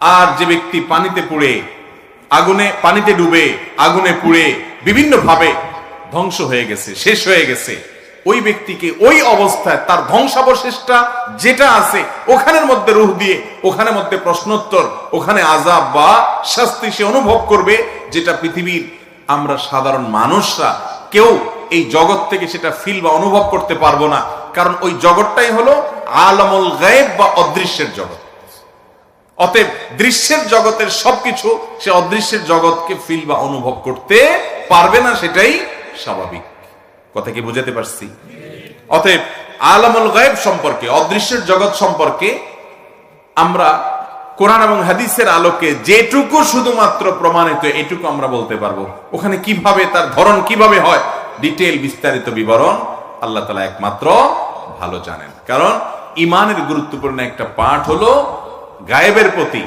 আর যে ব্যক্তি পানিতে পুড়ে পানিতে ডুবে আগুনে পুড়ে বিভিন্ন ভাবে ধ্বংস হয়ে গেছে, শেষ হয়ে গেছে, ওই ব্যক্তিকে ওই অবস্থায় তার ধ্বংসাবশেষটা যেটা আছে ওখানের মধ্যে রূহ দিয়ে, ওখানে মধ্যে প্রশ্নোত্তর, ওখানে আযাব বা শাস্তি সে অনুভব করবে, যেটা পৃথিবীর আমরা সাধারণ মানুষরা কেউ এই জগৎ থেকে সেটা ফিল বা অনুভব করতে পারবো না। কারণ ওই জগৎটাই হলো আলামুল গায়ব বা অদৃশ্যের জগৎ। অতএব দৃশ্যের জগতের সবকিছু সে অদৃশ্যের জগৎকে ফিল বা অনুভব করতে পারবে না, সেটাই স্বাভাবিক। কথা কি বুঝাতে পারছি? অতএব আলামুল গায়ব সম্পর্কে, অদৃশ্যের জগৎ সম্পর্কে আমরা কোরআন এবং হাদিসের আলোকে যেটুকু শুধুমাত্র প্রমাণিত এটুকু আমরা বলতে পারবো। ওখানে কিভাবে, তার ধরন কিভাবে হয়, ডিটেইল বিস্তারিত বিবরণ আল্লাহ তাআলা একমাত্র ভালো জানেন। কারণ ঈমানের গুরুত্বপূর্ণ একটা পাঠ হলো গায়েবের প্রতি